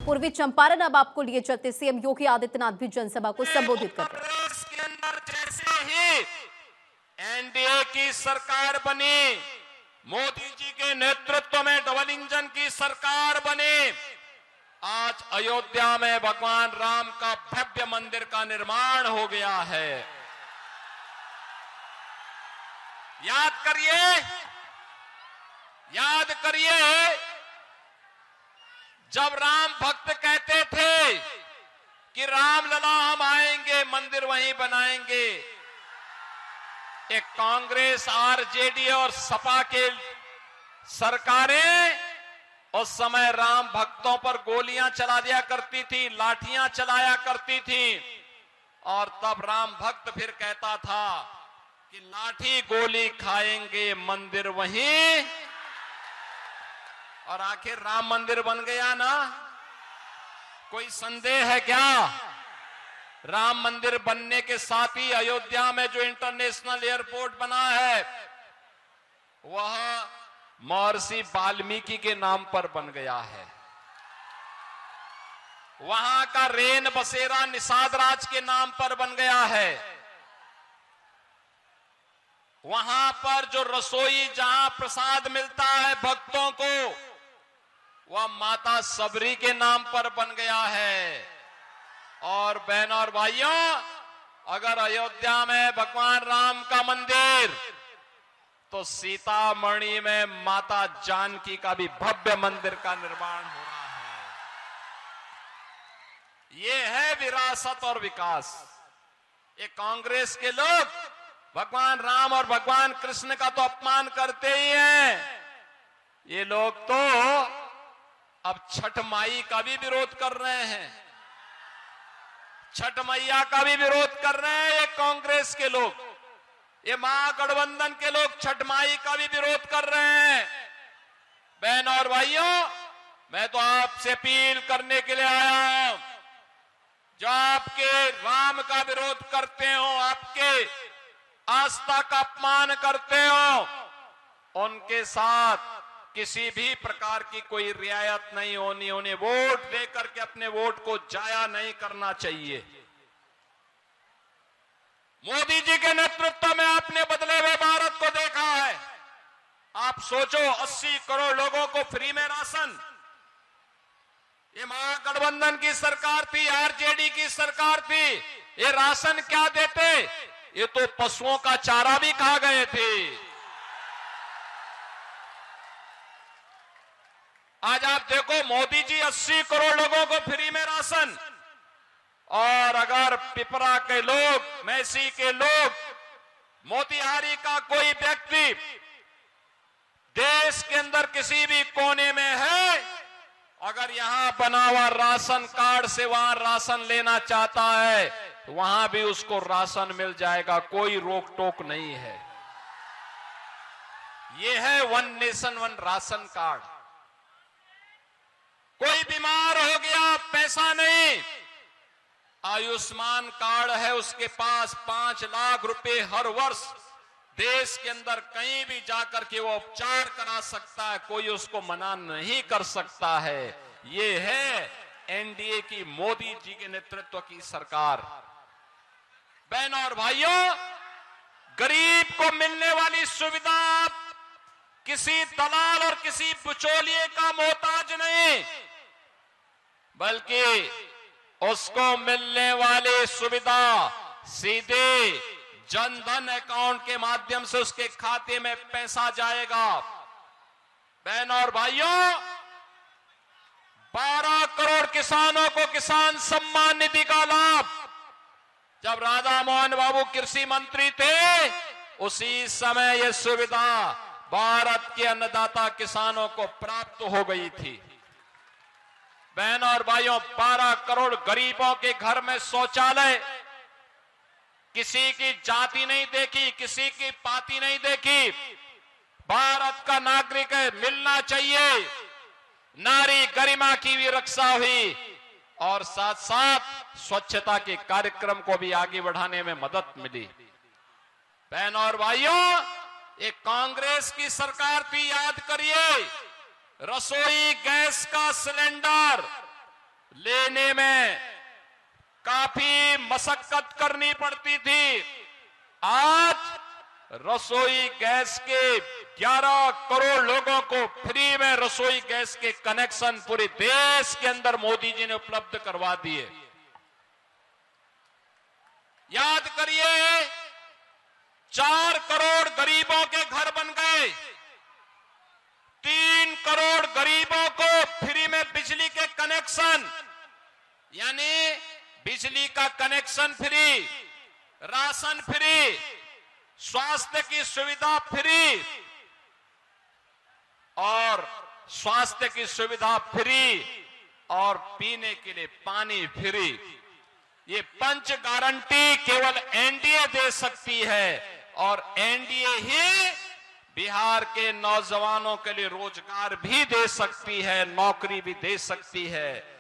पूर्वी चंपारण अब आपको लिए चलते सीएम योगी आदित्यनाथ भी जनसभा को संबोधित कर रहे हैं। कांग्रेस के अंदर जैसे ही एनडीए की सरकार बनी, मोदी जी के नेतृत्व में डबल इंजन की सरकार बनी, आज अयोध्या में भगवान राम का भव्य मंदिर का निर्माण हो गया है। याद करिए जब राम भक्त कहते थे कि राम लला हम आएंगे, मंदिर वहीं बनाएंगे, एक कांग्रेस, आरजेडी और सपा के सरकारें उस समय राम भक्तों पर गोलियां चला दिया करती थी, लाठियां चलाया करती थी, और तब राम भक्त फिर कहता था कि लाठी गोली खाएंगे, मंदिर वहीं। और आखिर राम मंदिर बन गया ना, कोई संदेह है क्या? राम मंदिर बनने के साथ ही अयोध्या में जो इंटरनेशनल एयरपोर्ट बना है वह महर्षि वाल्मीकि के नाम पर बन गया है। वहां का रेन बसेरा निषाद राज के नाम पर बन गया है। वहां पर जो रसोई, जहां प्रसाद मिलता है भक्तों को, वह माता सबरी के नाम पर बन गया है। और बहनों और भाइयों, अगर अयोध्या में भगवान राम का मंदिर, तो सीतामढ़ी में माता जानकी का भी भव्य मंदिर का निर्माण हो रहा है। ये है विरासत और विकास। ये कांग्रेस के लोग भगवान राम और भगवान कृष्ण का तो अपमान करते ही हैं, ये लोग तो अब छठ माई का भी विरोध कर रहे हैं। छठ मैया का भी विरोध कर रहे हैं ये कांग्रेस के लोग, ये महागठबंधन के लोग छठ माई का भी विरोध कर रहे हैं। बहनों और भाइयों, मैं तो आपसे अपील करने के लिए आया हूं, जो आपके राम का विरोध करते हो, आपके आस्था का अपमान करते हो, उनके साथ किसी भी प्रकार की कोई रियायत नहीं होनी। उन्हें वोट देकर के अपने वोट को जाया नहीं करना चाहिए। मोदी जी के नेतृत्व में आपने बदले हुए भारत को देखा है। आप सोचो, 80 करोड़ लोगों को फ्री में राशन, ये महागठबंधन की सरकार थी, आरजेडी की सरकार थी। ये राशन क्या देते? ये तो पशुओं का चारा भी खा गए थे। आज आप देखो, मोदी जी 80 करोड़ लोगों को फ्री में राशन, और अगर पिपरा के लोग, मैसी के लोग, मोतिहारी का कोई व्यक्ति देश के अंदर किसी भी कोने में है, अगर यहां बना हुआ राशन कार्ड से वहां राशन लेना चाहता है, तो वहां भी उसको राशन मिल जाएगा, कोई रोक टोक नहीं है। यह है one nation one ration card. कोई बीमार हो गया, पैसा नहीं, आयुष्मान कार्ड है उसके पास, 5 लाख रुपए हर वर्ष देश के अंदर कहीं भी जाकर के वो उपचार करा सकता है, कोई उसको मना नहीं कर सकता है। ये है एनडीए की, मोदी जी के नेतृत्व की सरकार। बहनों और भाइयों, गरीब को मिलने वाली सुविधा किसी दलाल और किसी बिचौलिए का मोहताज नहीं, बल्कि उसको मिलने वाली सुविधा सीधे जनधन अकाउंट के माध्यम से उसके खाते में पैसा जाएगा। बहनों और भाइयों, 12 करोड़ किसानों को किसान सम्मान निधि का लाभ जब राधा मोहन बाबू कृषि मंत्री थे, उसी समय यह सुविधा भारत के अन्नदाता किसानों को प्राप्त हो गई थी। बहनों और भाइयों, 12 करोड़ गरीबों के घर में शौचालय, किसी की जाति नहीं देखी, किसी की पाति नहीं देखी, भारत का नागरिक है, मिलना चाहिए। नारी गरिमा की भी रक्षा हुई, और साथ साथ स्वच्छता के कार्यक्रम को भी आगे बढ़ाने में मदद मिली। बहनों और भाइयों, एक कांग्रेस की सरकार थी, याद करिए, रसोई गैस का सिलेंडर लेने में काफी मशक्कत करनी पड़ती थी। आज रसोई गैस के 11 करोड़ लोगों को फ्री में रसोई गैस के कनेक्शन पूरे देश के अंदर मोदी जी ने उपलब्ध करवा दिए। याद करिए, 4 करोड़ गरीबों के घर बन गए, 3 करोड़ गरीबों को फ्री में बिजली के कनेक्शन, यानी बिजली का कनेक्शन फ्री, राशन फ्री, स्वास्थ्य की सुविधा फ्री और स्वास्थ्य की सुविधा फ्री और पीने के लिए पानी फ्री। ये पंच गारंटी केवल एनडीए दे सकती है और एनडीए ही बिहार के नौजवानों के लिए रोजगार भी दे सकती है, नौकरी भी दे सकती है।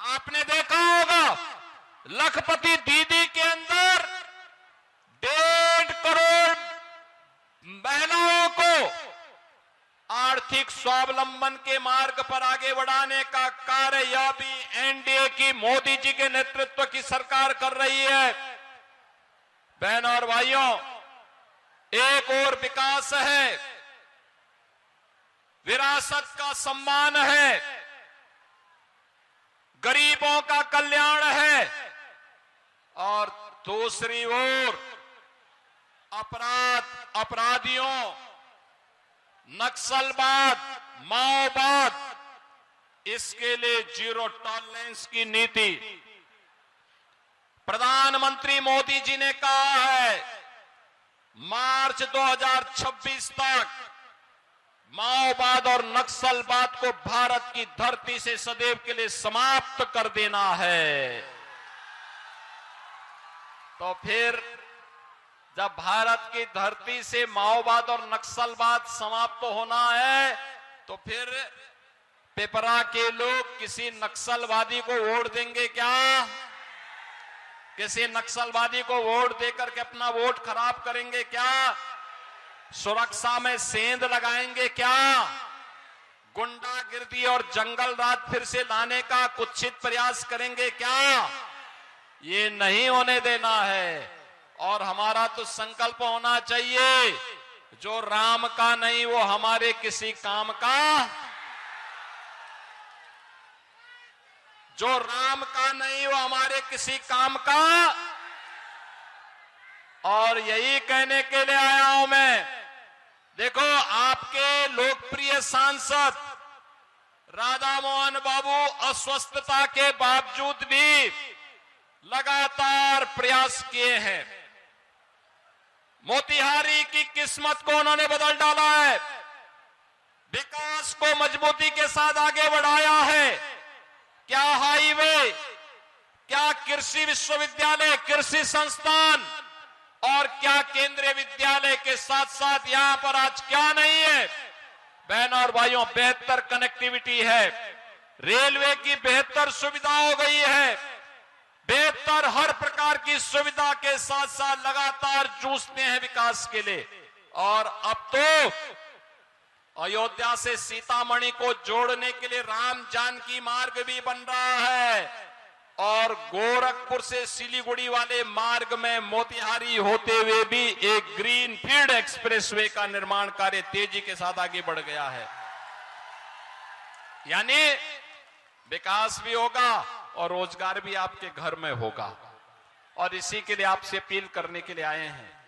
आपने देखा होगा लखपति दीदी के अंदर 1.5 करोड़ महिलाओं को आर्थिक स्वावलंबन के मार्ग पर आगे बढ़ाने का कार्य यह भी एनडीए की मोदी जी के नेतृत्व की सरकार कर रही है। बहनों और भाइयों, एक और विकास है, विरासत का सम्मान है, गरीबों का कल्याण है और दूसरी ओर अपराधियों, नक्सलवाद, माओवाद, इसके लिए जीरो टॉलरेंस की नीति। प्रधानमंत्री मोदी जी ने कहा है मार्च 2026 तक माओवाद और नक्सलवाद को भारत की धरती से सदैव के लिए समाप्त कर देना है। तो फिर जब भारत की धरती से माओवाद और नक्सलवाद समाप्त होना है तो फिर पेपरा के लोग किसी नक्सलवादी को वोट देंगे क्या? किसी नक्सलवादी को वोट देकर के अपना वोट खराब करेंगे क्या? सुरक्षा में सेंध लगाएंगे क्या? गुंडागिर्दी और जंगल राज फिर से लाने का कुत्सित प्रयास करेंगे क्या? ये नहीं होने देना है। और हमारा तो संकल्प होना चाहिए, जो राम का नहीं वो हमारे किसी काम का, जो राम का नहीं वो हमारे किसी काम का। और यही कहने के लिए आया हूं मैं। देखो, आपके लोकप्रिय सांसद राधा मोहन बाबू अस्वस्थता के बावजूद भी लगातार प्रयास किए हैं। मोतिहारी की किस्मत को उन्होंने बदल डाला है, विकास को मजबूती के साथ आगे बढ़ाया है। क्या हाईवे, क्या कृषि विश्वविद्यालय, कृषि संस्थान और क्या केंद्रीय विद्यालय के साथ साथ यहां पर आज क्या नहीं है? बहनों और भाइयों, बेहतर कनेक्टिविटी है, रेलवे की बेहतर सुविधा हो गई है, बेहतर हर प्रकार की सुविधा के साथ साथ लगातार जूझते हैं विकास के लिए। और अब तो अयोध्या से सीतामढ़ी को जोड़ने के लिए राम जानकी मार्ग भी बन रहा है और गोरखपुर से सिलीगुड़ी वाले मार्ग में मोतिहारी होते हुए भी एक ग्रीन फील्ड एक्सप्रेसवे का निर्माण कार्य तेजी के साथ आगे बढ़ गया है। यानी विकास भी होगा और रोजगार भी आपके घर में होगा। और इसी के लिए आपसे अपील करने के लिए आए हैं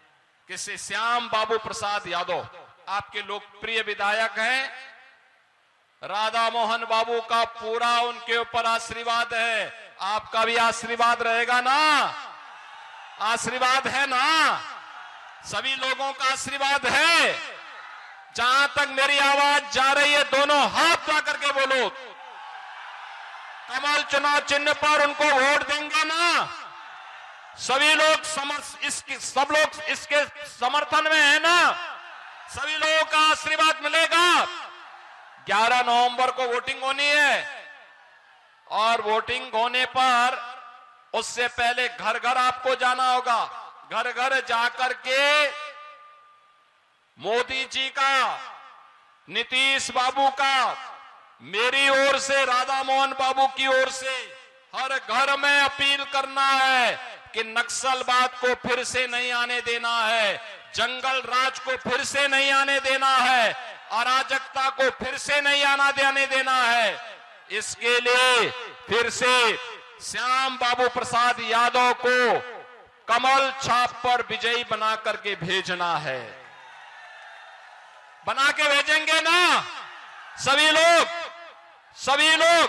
कि श्री श्याम बाबू प्रसाद यादव आपके लोकप्रिय विधायक हैं, राधा मोहन बाबू का पूरा उनके ऊपर आशीर्वाद है, आपका भी आशीर्वाद रहेगा ना? आशीर्वाद है ना? सभी लोगों का आशीर्वाद है। जहां तक मेरी आवाज जा रही है, दोनों हाथ ला करके बोलो, कमल चुनाव चिन्ह पर उनको वोट देंगे ना? सभी लोग सब लोग इसके समर्थन में है ना? सभी लोगों का आशीर्वाद मिलेगा। 11 नवंबर को वोटिंग होनी है और वोटिंग होने पर उससे पहले घर घर आपको जाना होगा। घर घर जाकर के मोदी जी का, नीतीश बाबू का, मेरी ओर से, राधा मोहन बाबू की ओर से हर घर में अपील करना है कि नक्सलवाद को फिर से नहीं आने देना है, जंगल राज को फिर से नहीं आने देना है, अराजकता को फिर से नहीं आने देना है। इसके लिए फिर से श्याम बाबू प्रसाद यादव को कमल छाप पर विजयी बना करके भेजना है। बना के भेजेंगे ना सभी लोग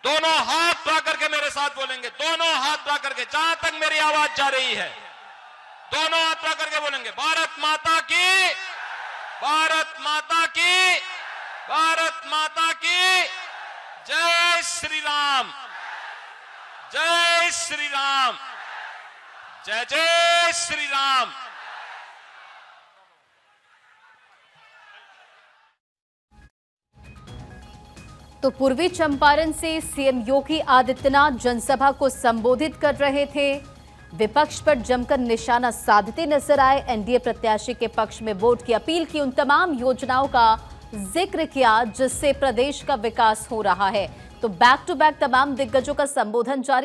दोनों हाथ उठा करके मेरे साथ बोलेंगे, दोनों हाथ उठा करके, जहां तक मेरी आवाज जा रही है दोनों हाथ उठा करके बोलेंगे, भारत माता की, भारत माता की, भारत माता की जय श्री राम, जय श्री राम, जय जय श्री राम। तो पूर्वी चंपारण से सीएम योगी आदित्यनाथ जनसभा को संबोधित कर रहे थे। विपक्ष पर जमकर निशाना साधते नजर आए। एनडीए प्रत्याशी के पक्ष में वोट की अपील की, उन तमाम योजनाओं का जिक्र किया जिससे प्रदेश का विकास हो रहा है। तो बैक टू बैक तमाम दिग्गजों का संबोधन जारी।